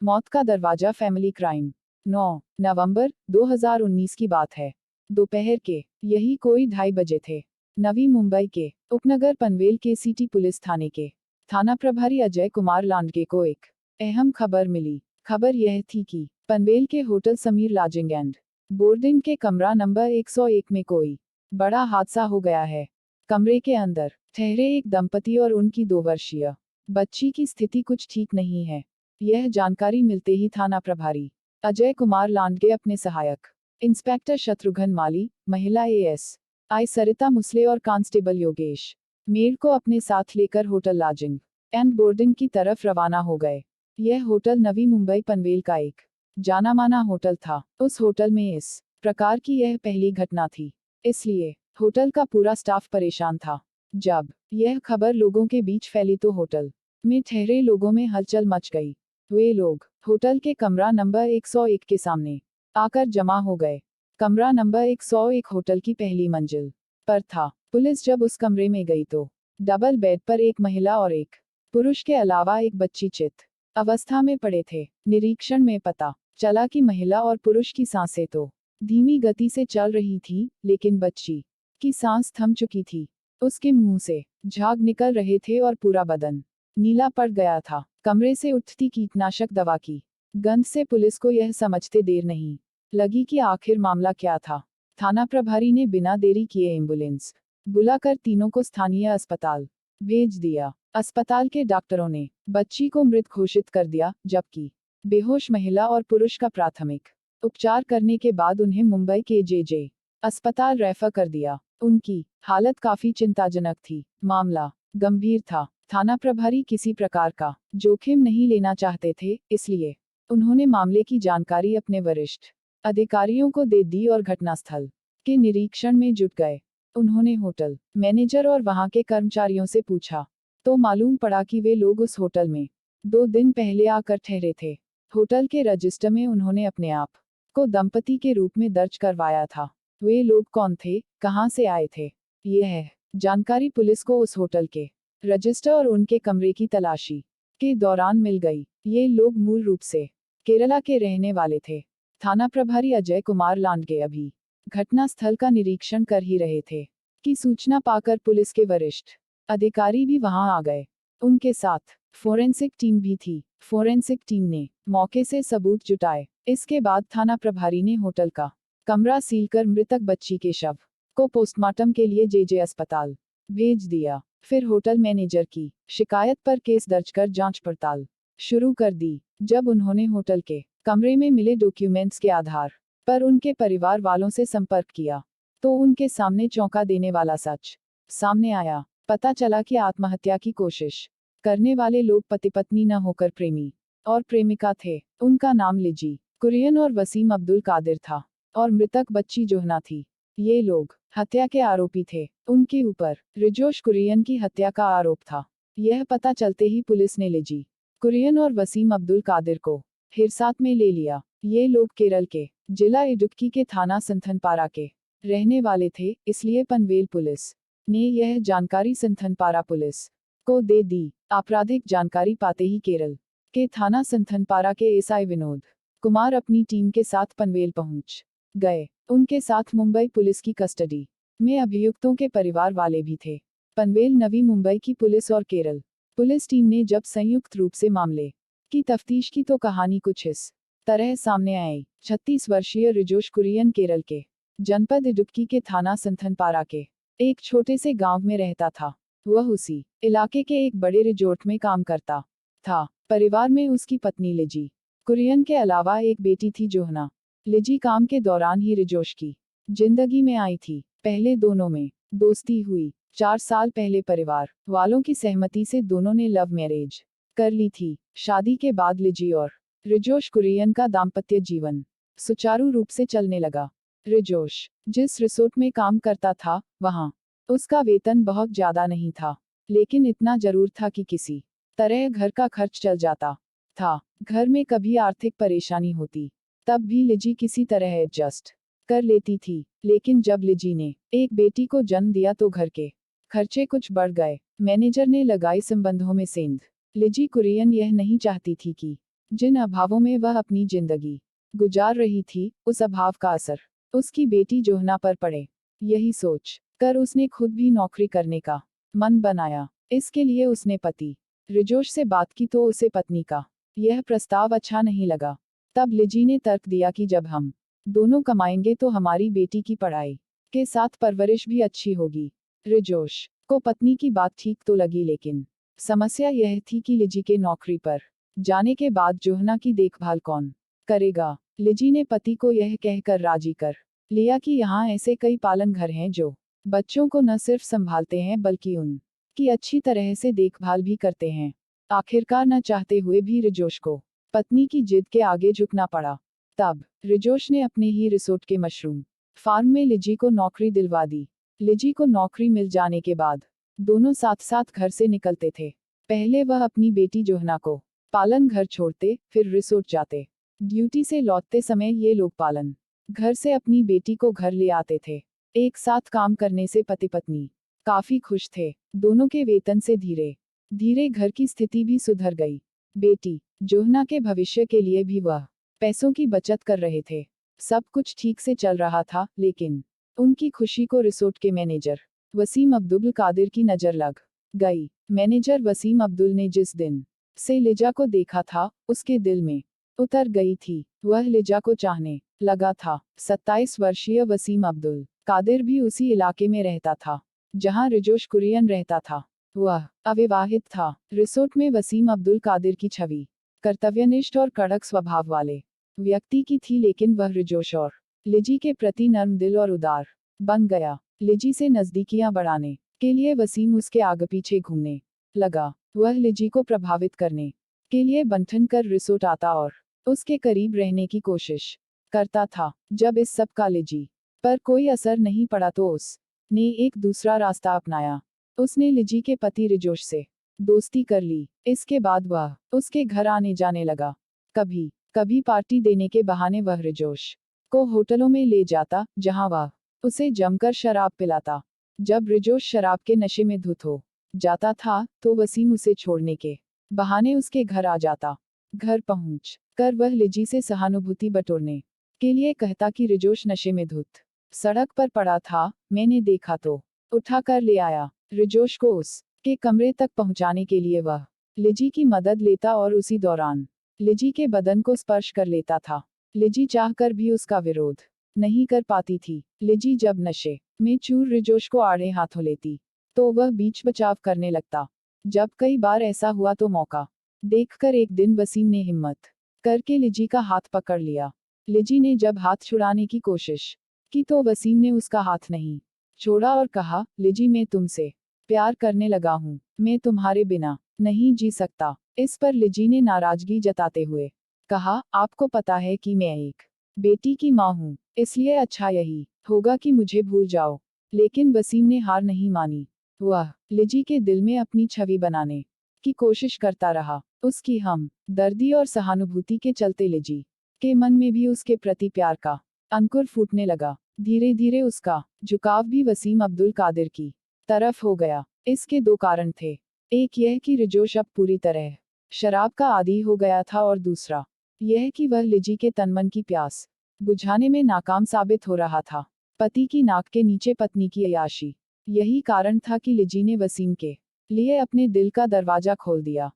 मौत का दरवाजा फैमिली क्राइम। 9 नवंबर 2019 की बात है। दोपहर के यही कोई 2:30 बजे थे। नवी मुंबई के उपनगर पनवेल के सिटी पुलिस थाने के थाना प्रभारी अजय कुमार लांडगे को एक अहम खबर मिली। खबर यह थी कि पनवेल के hotel Sameer lodging and boarding के कमरा नंबर 101 में कोई बड़ा हादसा हो गया है। कमरे के अंदर ठहरे एक दंपति और उनकी 2 वर्षीय बच्ची की स्थिति कुछ ठीक नहीं है। यह जानकारी मिलते ही थाना प्रभारी अजय कुमार लांडगे अपने सहायक इंस्पेक्टर शत्रुघ्न माली, महिला एएसआई सरिता मुसले और कांस्टेबल योगेश मेड़ को अपने साथ लेकर होटल लॉजिंग एंड बोर्डिंग की तरफ रवाना हो गए। यह होटल नवी मुंबई पनवेल का एक जाना माना होटल था। उस होटल में इस प्रकार की यह पहली घटना थी, इसलिए होटल का पूरा स्टाफ परेशान था। जब यह खबर लोगों के बीच फैली तो होटल में ठहरे लोगों में हलचल मच गई। वे लोग होटल के कमरा नंबर 101 के सामने आकर जमा हो गए। कमरा नंबर 101 होटल की पहली मंजिल पर था। पुलिस जब उस कमरे में गई तो डबल बेड पर एक महिला और एक पुरुष के अलावा एक बच्ची चित अवस्था में पड़े थे। निरीक्षण में पता चला कि महिला और पुरुष की सांसें तो धीमी गति से चल रही थी, लेकिन बच्ची की सांस थम चुकी थी। उसके मुंह से झाग निकल रहे थे और पूरा बदन नीला पड़ गया था। कमरे से उठती कीटनाशक दवा की गंध से पुलिस को यह समझते देर नहीं लगी कि आखिर मामला क्या था। थाना प्रभारी ने बिना देरी किए एम्बुलेंस बुलाकर तीनों को स्थानीय अस्पताल भेज दिया। अस्पताल के डॉक्टरों ने बच्ची को मृत घोषित कर दिया, जबकि बेहोश महिला और पुरुष का प्राथमिक उपचार करने के बाद उन्हें मुंबई के जेजे अस्पताल रेफर कर दिया। उनकी हालत काफी चिंताजनक थी। मामला गंभीर था। थाना प्रभारी किसी प्रकार का जोखिम नहीं लेना चाहते थे, इसलिए उन्होंने मामले की जानकारी अपने वरिष्ठ अधिकारियों को दे दी और घटनास्थल के निरीक्षण में जुट गए। उन्होंने होटल मैनेजर और वहां के कर्मचारियों से पूछा तो मालूम पड़ा कि वे लोग उस होटल में 2 दिन पहले आकर ठहरे थे। होटल के रजिस्टर में उन्होंने अपने आप को दंपति के रूप में दर्ज करवाया था। वे लोग कौन थे, कहां से आए थे, यह जानकारी पुलिस को उस होटल के रजिस्टर और उनके कमरे की तलाशी के दौरान मिल गई। ये लोग मूल रूप से केरला के रहने वाले थे। थाना प्रभारी अजय कुमार लांडगे अभी घटनास्थल का निरीक्षण कर ही रहे थे कि सूचना पाकर पुलिस के वरिष्ठ अधिकारी भी वहां आ गए। उनके साथ फोरेंसिक टीम भी थी। फोरेंसिक टीम ने मौके से सबूत जुटाए। इसके बाद थाना प्रभारी ने होटल का कमरा सील कर मृतक बच्ची के शव को पोस्टमार्टम के लिए जेजे अस्पताल भेज दिया। फिर होटल मैनेजर की शिकायत पर केस दर्ज कर जांच पड़ताल शुरू कर दी। जब उन्होंने होटल के कमरे में मिले डॉक्यूमेंट्स के आधार पर उनके परिवार वालों से संपर्क किया तो उनके सामने चौंका देने वाला सच सामने आया। पता चला कि आत्महत्या की कोशिश करने वाले लोग पति पत्नी न होकर प्रेमी और प्रेमिका थे। उनका नाम लिजी कुरियन और वसीम अब्दुल कादिर था और मृतक बच्ची जोहना थी। ये लोग हत्या के आरोपी थे। उनके ऊपर रिजोश कुरियन की हत्या का आरोप था। यह पता चलते ही पुलिस ने लिजी कुरियन और वसीम अब्दुल कादिर को हिरासत में ले लिया। ये लोग केरल के जिला इडुक्की के थाना सिंथनपारा के रहने वाले थे, इसलिए पनवेल पुलिस ने यह जानकारी सिंथनपारा पुलिस को दे दी। आपराधिक जानकारी पाते ही केरल के थाना सिंथनपारा के एसआई विनोद कुमार अपनी टीम के साथ पनवेल पहुंच गए। उनके साथ मुंबई पुलिस की कस्टडी में अभियुक्तों के परिवार वाले भी थे। पनवेल नवी मुंबई की पुलिस और केरल पुलिस टीम ने जब संयुक्त रूप से मामले की तफ्तीश की तो कहानी कुछ इस तरह सामने आई। 36 वर्षीय रिजोश कुरियन केरल के जनपद इडुक्की के थाना सिंथनपारा के एक छोटे से गांव में रहता था। वह उसी इलाके के एक बड़े रिजोर्ट में काम करता था। परिवार में उसकी पत्नी लिजी कुरियन के अलावा एक बेटी थी जोहना। लिजी काम के दौरान ही रिजोश की जिंदगी में आई थी। पहले दोनों में दोस्ती हुई। 4 साल पहले परिवार वालों की सहमति से दोनों ने लव मैरिज कर ली थी। शादी के बाद लिजी और रिजोश कुरियन का दाम्पत्य जीवन सुचारू रूप से चलने लगा। रिजोश जिस रिसोर्ट में काम करता था वहां उसका वेतन बहुत ज्यादा नहीं था, लेकिन इतना जरूर था कि किसी तरह घर का खर्च चल जाता था। घर में कभी आर्थिक परेशानी होती तब भी लिजी किसी तरह एडजस्ट कर लेती थी। लेकिन जब लिजी ने एक बेटी को जन्म दिया तो घर के खर्चे कुछ बढ़ गए। मैनेजर ने लगाई संबंधों में सेंध। लिजी कुरियन यह नहीं चाहती थी कि जिन अभावों में वह अपनी जिंदगी गुजार रही थी, उस अभाव का असर उसकी बेटी जोहना पर पड़े, यही सोच कर उसने खुद भी नौकरी करने का मन बनाया। इसके लिए उसने पति रिजोश से बात की तो उसे पत्नी का यह प्रस्ताव अच्छा नहीं लगा। तब लिजी ने तर्क दिया कि जब हम दोनों कमाएंगे तो हमारी बेटी की पढ़ाई के साथ परवरिश भी अच्छी होगी। रिजोश को पत्नी की बात ठीक तो लगी, लेकिन समस्या यह थी कि लिजी के नौकरी पर जाने के बाद जोहना की देखभाल कौन करेगा। लिजी ने पति को यह कहकर राजी कर लिया कि यहाँ ऐसे कई पालन घर हैं जो बच्चों को न सिर्फ संभालते हैं बल्कि उनकी अच्छी तरह से देखभाल भी करते हैं। आखिरकार न चाहते हुए भी रिजोश को पत्नी की जिद के आगे झुकना पड़ा। तब रिजोश ने अपने ही रिसोर्ट के मशरूम फार्म में लिजी को नौकरी दिलवा दी। लिजी को नौकरी मिल जाने के बाद दोनों साथ साथ घर से निकलते थे। पहले वह अपनी बेटी जोहना को पालन घर छोड़ते, फिर रिसोर्ट जाते। ड्यूटी से लौटते समय ये लोग पालन घर से अपनी बेटी को घर ले आते थे। एक साथ काम करने से पति पत्नी काफी खुश थे। दोनों के वेतन से धीरे धीरे घर की स्थिति भी सुधर गई। बेटी जोहना के भविष्य के लिए भी वह पैसों की बचत कर रहे थे। सब कुछ ठीक से चल रहा था, लेकिन उनकी खुशी को रिसोर्ट के मैनेजर वसीम अब्दुल कादिर की नजर लग गई। मैनेजर वसीम अब्दुल ने जिस दिन से लिजा को देखा था, उसके दिल में उतर गई थी। वह लिजा को चाहने लगा था। 27 वर्षीय वसीम अब्दुल कादिर भी उसी इलाके में रहता था जहां रिजोश कुरियन रहता था। वह अविवाहित था। रिसोर्ट में वसीम अब्दुल कादिर की छवि कर्तव्यनिष्ठ और कड़क स्वभाव वाले व्यक्ति की थी, लेकिन वह रिजोश और लिजी के प्रति नर्म दिल और उदार बन गया। लिजी से नजदीकियां बढ़ाने के लिए वसीम उसके आगे पीछे घूमने लगा। वह लिजी को प्रभावित करने के लिए बंठन कर रिसोर्ट आता और उसके करीब रहने की कोशिश करता था। जब इस सब का लिजी पर कोई असर नहीं पड़ा तो उसने एक दूसरा रास्ता अपनाया। उसने लिजी के पति रिजोश से दोस्ती कर ली। इसके बाद वह उसके घर आने जाने लगा। कभी कभी पार्टी देने के बहाने वह रिजोश को होटलों में ले जाता, जहां वह उसे जमकर शराब पिलाता। जब रिजोश शराब के नशे में धुत हो जाता था तो वसीम उसे छोड़ने के बहाने उसके घर आ जाता। घर पहुंच कर वह लिजी से सहानुभूति बटोरने के लिए कहता कि रिजोश नशे में धुत सड़क पर पड़ा था, मैंने देखा तो उठा कर ले आया। रिजोश को उसके कमरे तक पहुंचाने के लिए वह लिजी की मदद लेता और उसी दौरान लिजी के बदन को स्पर्श कर लेता था। लिजी चाहकर भी उसका विरोध नहीं कर पाती थी। लिजी जब नशे में चूर रिजोश को आड़े हाथों लेती तो वह बीच बचाव करने लगता। जब कई बार ऐसा हुआ तो मौका देखकर एक दिन वसीम ने हिम्मत करके लिजी का हाथ पकड़ लिया। लिजी ने जब हाथ छुड़ाने की कोशिश की तो वसीम ने उसका हाथ नहीं छोड़ा और कहा, लिजी मैं तुमसे प्यार करने लगा हूँ, मैं तुम्हारे बिना नहीं जी सकता। इस पर लिजी ने नाराजगी जताते हुए कहा, आपको पता है कि मैं एक बेटी की माँ हूँ, इसलिए अच्छा यही होगा कि मुझे भूल जाओ। लेकिन वसीम ने हार नहीं मानी। वह लिजी के दिल में अपनी छवि बनाने की कोशिश करता रहा। उसकी हम दर्दी और सहानुभूति के चलते लिजी के मन में भी उसके प्रति प्यार का अंकुर फूटने लगा। धीरे धीरे उसका झुकाव भी वसीम अब्दुल कादिर की तरफ हो गया। इसके दो कारण थे। एक यह कि रिजोश अब पूरी तरह शराब का आदी हो गया था और दूसरा यह कि वह लिजी के तनमन की प्यास बुझाने में नाकाम साबित हो रहा था। पति की नाक के नीचे पत्नी की अय्याशी, यही कारण था कि लिजी ने वसीम के लिए अपने दिल का दरवाजा खोल दिया।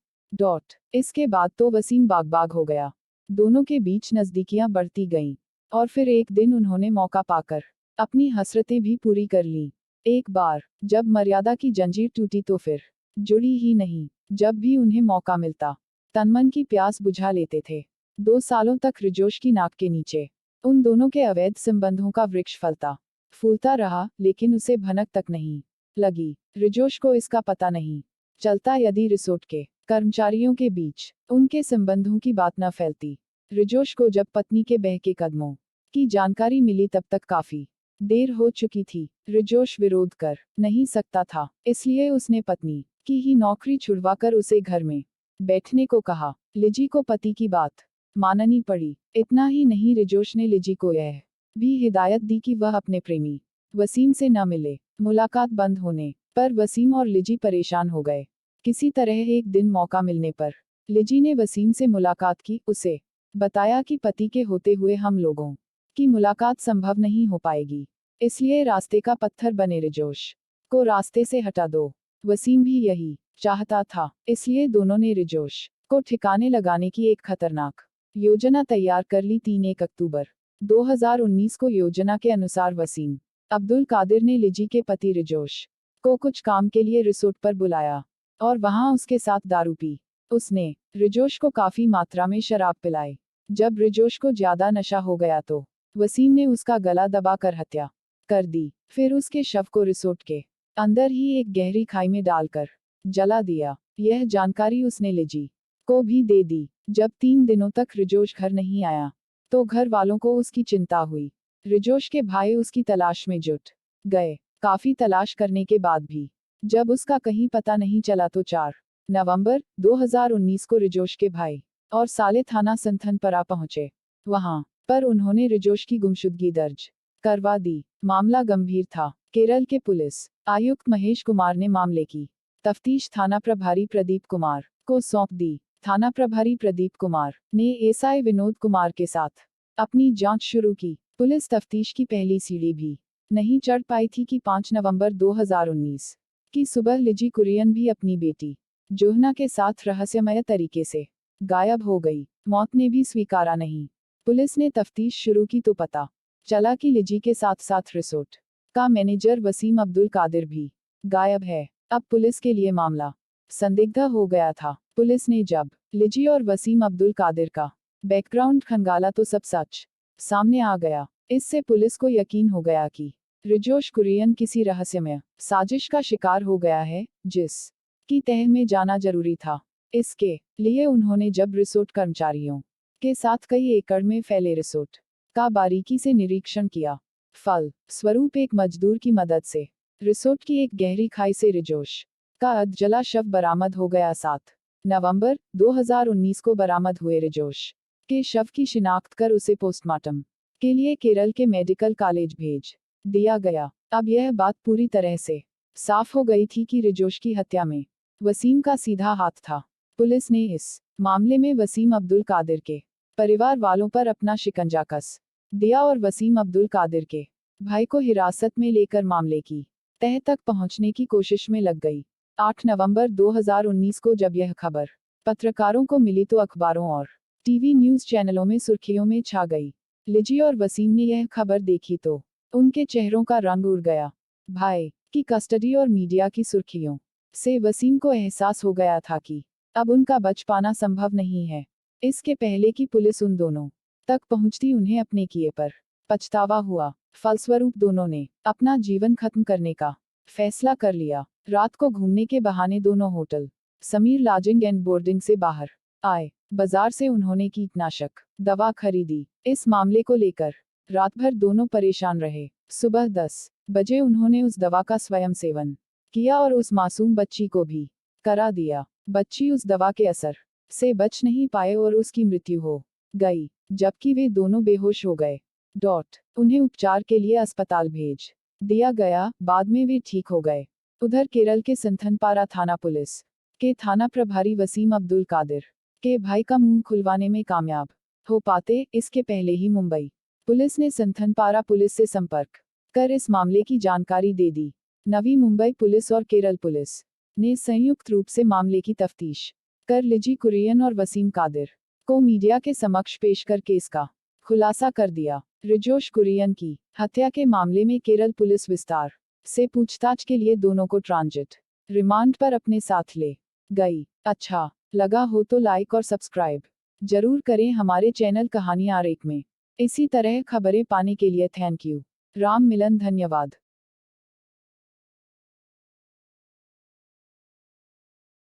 इसके बाद तो वसीम बाग हो गया। दोनों के बीच नजदीकियां बढ़ती गईं और फिर एक दिन उन्होंने मौका पाकर अपनी हसरतें भी पूरी कर लीं। एक बार जब मर्यादा की जंजीर टूटी तो फिर जुड़ी ही नहीं। जब भी उन्हें मौका मिलता तनमन की प्यास बुझा लेते थे। 2 सालों तक रिजोश की नाक के नीचे उन दोनों के अवैध संबंधों का वृक्ष फलता फूलता रहा, लेकिन उसे भनक तक नहीं लगी। रिजोश को इसका पता नहीं चलता यदि रिसोर्ट के कर्मचारियों के बीच उनके संबंधों की बात न फैलती। रिजोश को जब पत्नी के बहके कदमों की जानकारी मिली तब तक काफी देर हो चुकी थी। रिजोश विरोध कर नहीं सकता था, इसलिए उसने पत्नी की ही नौकरी छुड़वाकर उसे घर में बैठने को कहा। लिजी को पति की बात माननी पड़ी। इतना ही नहीं, रिजोश ने लिजी को यह भी हिदायत दी कि वह अपने प्रेमी वसीम से न मिले। मुलाकात बंद होने पर वसीम और लिजी परेशान हो गए। किसी तरह एक दिन मौका मिलने पर लिजी ने वसीम से मुलाकात की, उसे बताया कि पति के होते हुए हम लोगों की मुलाकात संभव नहीं हो पाएगी, इसलिए रास्ते का पत्थर बने रिजोश को रास्ते से हटा दो। वसीम भी यही चाहता था, इसलिए दोनों ने रिजोश को ठिकाने लगाने की एक खतरनाक योजना तैयार कर ली। 3 अक्टूबर 2019 को योजना के अनुसार वसीम अब्दुल कादिर ने लिजी के पति रिजोश को कुछ काम के लिए रिसोर्ट पर बुलाया और वहां उसके साथ दारू पी। उसने रिजोश को काफी मात्रा में शराब पिलाई। जब रिजोश को ज्यादा नशा हो गया तो वसीम ने उसका गला दबाकर हत्या कर दी, फिर उसके शव को रिसोर्ट के अंदर ही एक गहरी खाई में डालकर जला दिया। यह जानकारी उसने लिजी को भी दे दी। जब 3 दिनों तक रिजोश घर नहीं आया तो घर वालों को उसकी चिंता हुई। रिजोश के भाई उसकी तलाश में जुट गए। काफी तलाश करने के बाद भी जब उसका कहीं पता नहीं चला तो 4 नवंबर 2019 को रिजोश के भाई और साले थाना संथनपरा पहुंचे। वहां पर उन्होंने रिजोश की गुमशुदगी दर्ज करवा दी। मामला गंभीर था। केरल के पुलिस आयुक्त महेश कुमार ने मामले की तफ्तीश थाना प्रभारी प्रदीप कुमार को सौंप दी। थाना प्रभारी प्रदीप कुमार ने एसआई विनोद कुमार के साथ अपनी जांच शुरू की। पुलिस तफ्तीश की पहली सीढ़ी भी नहीं चढ़ पाई थी कि 5 नवंबर 2019 की सुबह लिजी कुरियन भी अपनी बेटी जोहना के साथ रहस्यमय तरीके से गायब हो गई। मौत ने भी स्वीकारा नहीं। पुलिस ने तफ्तीश शुरू की तो पता चला कि लिजी के साथ साथ रिसोर्ट का मैनेजर वसीम अब्दुल कादिर भी गायब है। अब पुलिस के लिए मामला संदिग्ध हो गया था। पुलिस ने जब लिजी और वसीम अब्दुल कादिर का बैकग्राउंड खंगाला तो सब सच सामने आ गया। इससे पुलिस को यकीन हो गया कि रिजोश कुरियन किसी रहस्यमय साजिश का शिकार हो गया है, जिस की तह में जाना जरूरी था। इसके लिए उन्होंने जब रिसोर्ट कर्मचारियों के साथ कई एकड़ में फैले रिसोर्ट का बारीकी से निरीक्षण किया। फल स्वरूप एक मजदूर की मदद से रिसोर्ट की एक गहरी खाई से रिजोश का अधजला शव बरामद हो गया। 7 नवंबर 2019 को बरामद हुए रिजोश के शव की शिनाख्त कर उसे पोस्टमार्टम के लिए केरल के मेडिकल कॉलेज भेज दिया गया। अब यह बात पूरी तरह से साफ हो गई थी कि रिजोश की हत्या में वसीम का सीधा हाथ था। पुलिस ने इस मामले में वसीम अब्दुल कादिर के परिवार वालों पर अपना शिकंजा कस दिया और वसीम अब्दुल कादिर के भाई को हिरासत में लेकर मामले की तह तक पहुंचने की कोशिश में लग गई। 8 नवंबर 2019 को जब यह खबर पत्रकारों को मिली तो अखबारों और टीवी न्यूज चैनलों में सुर्खियों में छा गई। लिजी और वसीम ने यह खबर देखी तो उनके चेहरों का रंग उड़ गया। भाई की कस्टडी और मीडिया की सुर्खियों से वसीम को एहसास हो गया था कि अब उनका बच पाना संभव नहीं है। इसके पहले कि पुलिस उन दोनों तक पहुंचती उन्हें अपने किए पर पछतावा हुआ। फलस्वरूप दोनों ने अपना जीवन खत्म करने का फैसला कर लिया। रात को घूमने के बहाने दोनों hotel Sameer lodging and boarding से बाहर आए। बाजार से उन्होंने कीटनाशक दवा खरीदी। इस मामले को लेकर रात भर दोनों परेशान रहे। सुबह 10 बजे उन्होंने उस दवा का स्वयं सेवन किया और उस मासूम बच्ची को भी करा दिया। बच्ची उस दवा के असर से बच नहीं पाए और उसकी मृत्यु हो गई, जबकि वे दोनों बेहोश हो गए। उन्हें उपचार के लिए अस्पताल भेज दिया गया। बाद में वे ठीक हो गए। उधर केरल के संथनपारा थाना पुलिस के थाना प्रभारी वसीम अब्दुल कादिर के भाई का मुंह खुलवाने में कामयाब हो पाते। इसके पहले ही मुंबई पुलिस ने संथनपारा पुलिस से संपर्क कर इस मामले की जानकारी दे दी। नवी मुंबई पुलिस और केरल पुलिस ने संयुक्त रूप से मामले की तफ्तीश कर लिजी कुरियन और वसीम कादिर को मीडिया के समक्ष पेश कर केस का खुलासा कर दिया। रिजोश कुरियन की हत्या के मामले में केरल पुलिस विस्तार से पूछताछ के लिए दोनों को ट्रांजिट रिमांड पर अपने साथ ले गई। अच्छा लगा हो तो लाइक और सब्सक्राइब जरूर करें हमारे चैनल कहानी आरेख में। इसी तरह खबरें पाने के लिए थैंक यू। राम मिलन धन्यवाद।